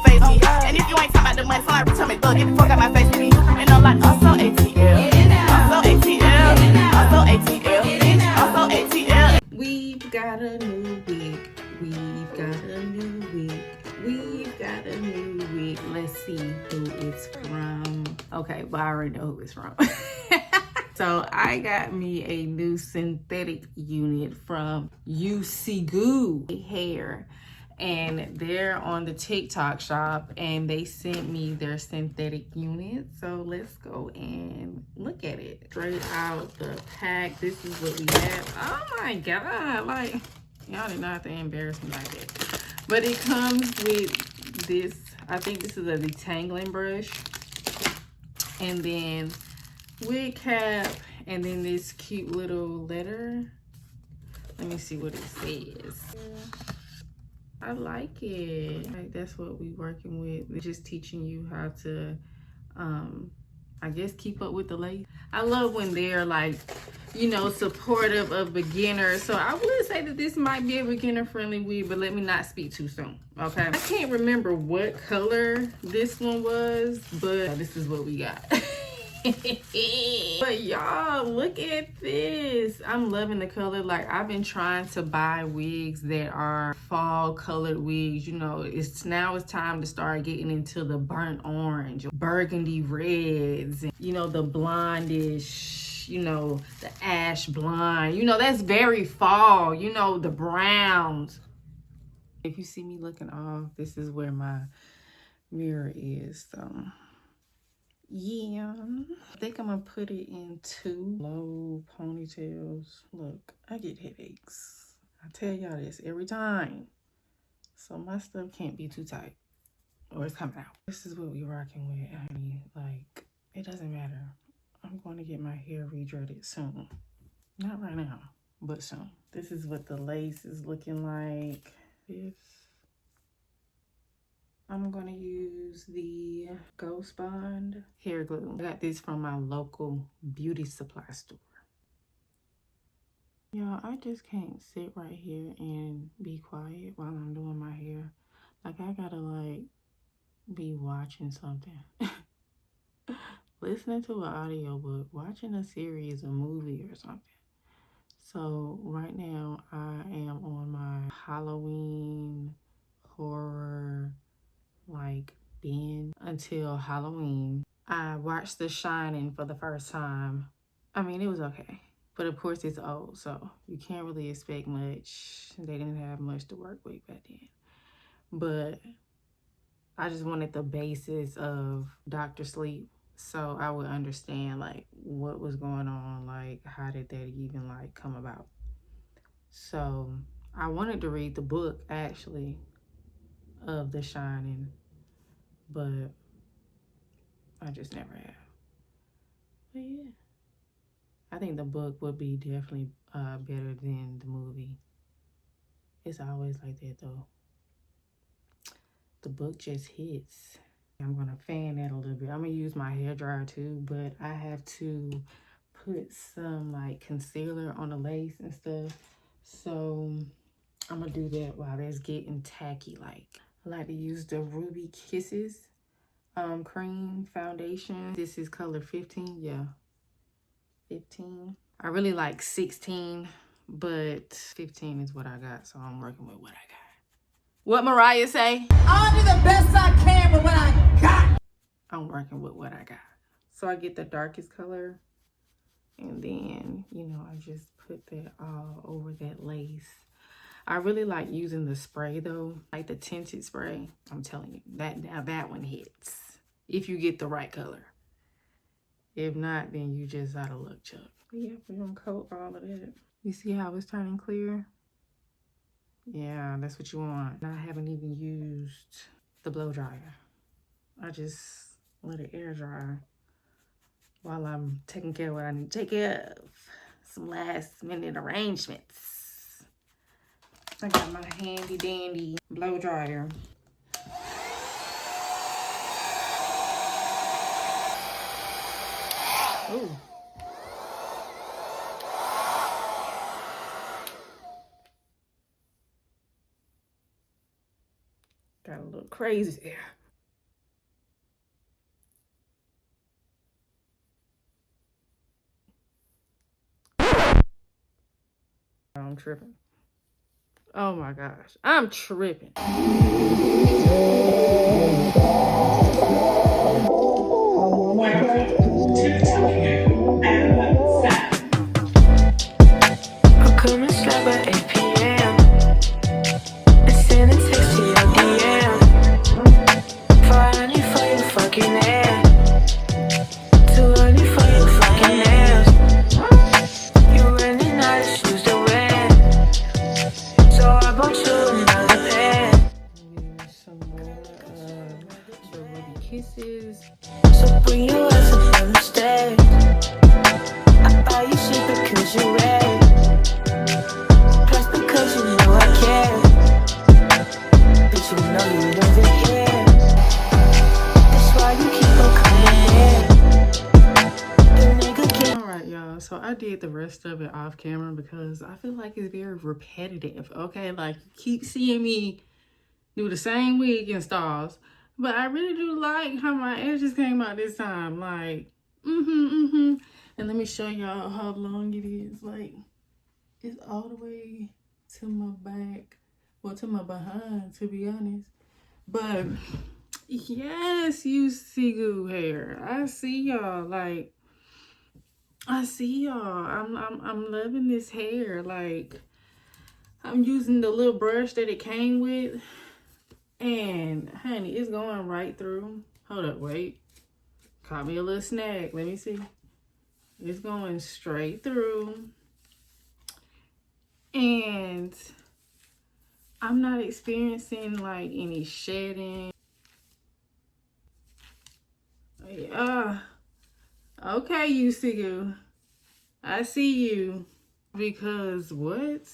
face me. And if you ain't talking about the money, somebody tell me, thug, get the fuck out my face with me. And I'm like, I'm so ATL. I'm so ATL. I'm so ATL. I'm so ATL. We've got a new wig. We've got a new wig. We've got a new wig. Let's see who it's from. Okay, but I already know who it's from. So I got me a new synthetic unit from Yousigoo Hair. And they're on the TikTok shop and they sent me their synthetic unit. So let's go and look at it. Straight out the pack, this is what we have. Oh my God, like, y'all did not have to embarrass me like that. But it comes with this, I think this is a detangling brush. And then wig cap, and then this cute little letter. Let me see what it says. I like it. Like, that's what we working with. We're just teaching you how to, I guess, keep up with the lace. I love when they're like, you know, supportive of beginners. So I would say that this might be a beginner friendly wig, but let me not speak too soon, okay? I can't remember what color this one was, but this is what we got. But y'all, look at this. I'm loving the color. Like, I've been trying to buy wigs that are fall colored wigs. You know, it's time to start getting into the burnt orange, burgundy reds, and, you know, the blondish, you know, the ash blonde. You know, that's very fall. You know, the browns. If you see me looking off, this is where my mirror is. So yeah, I think I'm gonna put it in 2 low ponytails. Look, I get headaches. I tell y'all this every time. So my stuff can't be too tight or it's coming out. This is what we rocking with, honey. Like, it doesn't matter. I'm going to get my hair redreaded soon. Not right now, but soon. This is what the lace is looking like. I'm gonna use the Ghost Bond hair glue. I got this from my local beauty supply store. Y'all, I just can't sit right here and be quiet while I'm doing my hair. Like, I gotta, like, be watching something. Listening to an audiobook, watching a series, a movie or something. So right now I am on my Halloween horror like binge until Halloween. I watched The Shining for the first time. I mean, it was okay, but of course it's old, so you can't really expect much. They didn't have much to work with back then, but I just wanted the basis of Dr. Sleep, so I would understand like what was going on, like how did that even like come about. So I wanted to read the book actually of The Shining, but I just never have. But yeah, I think the book would be definitely better than the movie. It's always like that though. The book just hits. I'm gonna fan that a little bit. I'm gonna use my hair dryer too, but I have to put some like concealer on the lace and stuff. So I'm gonna do that while it's getting tacky. Like, I like to use the Ruby Kisses cream foundation. This is color 15. Yeah, 15. I really like 16, but 15 is what I got, so I'm working with what I got. What Mariah say? I'll do the best I can with what I got. I'm working with what I got. So I get the darkest color, and then, you know, I just put that all over that lace. I really like using the spray though, like the tinted spray. I'm telling you, that one hits. If you get the right color. If not, then you just out of luck, Chuck. But yeah, we're gonna coat all of that. You see how it's turning clear? Yeah, that's what you want. I haven't even used the blow dryer. I just let it air dry while I'm taking care of what I need to take care of. Some last minute arrangements. I got my handy dandy blow dryer. Ooh. Got a little look crazy there. I'm tripping. Oh my gosh, I'm tripping. I'm coming slap at 8 p.m. and send a text to your DM. Funny for your fucking ass. Too early for your fucking nails. You're running out of shoes to wear, so I bought you another pair. Maybe some more the ruby kisses. So bring your ass up on the stairs. I buy you shit because you're red, plus because you know I care. But you know you love it here. That's why you keep on coming here. The nigga can't. All right, y'all. So I did the rest of it off camera because I feel like it's very repetitive. Okay, like you keep seeing me do the same wig installs, but I really do like how my edges came out this time. Like, and let me show y'all how long it is. Like, it's all the way to my back, well, to my behind, to be honest. But yes, Yousigoo Hair. I see y'all. Like, I see y'all. I'm loving this hair. Like, I'm using the little brush that it came with. And honey, it's going right through. Hold up, wait. Caught me a little snag. Let me see. It's going straight through. And I'm not experiencing like any shedding. Okay, Yousigoo. I see you. Because what?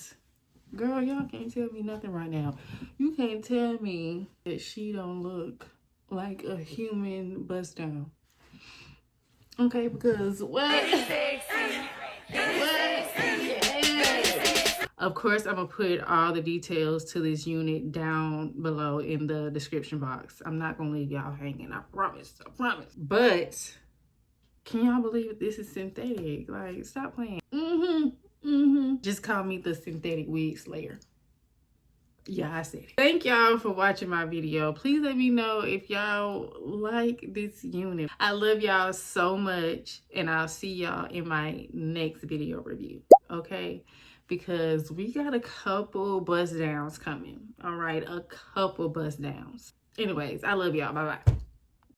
Girl, y'all can't tell me nothing right now. You can't tell me that she don't look like a human bust down. Okay, because what? Of course, I'm going to put all the details to this unit down below in the description box. I'm not going to leave y'all hanging. I promise. I promise. But can y'all believe this is synthetic? Like, stop playing. Just call me the synthetic wig slayer. Yeah, I said it. Thank y'all for watching my video. Please let me know if y'all like this unit. I love y'all so much, and I'll see y'all in my next video review, okay? Because we got a couple bust downs coming. All right, a couple bust downs. Anyways, I love y'all. Bye-bye.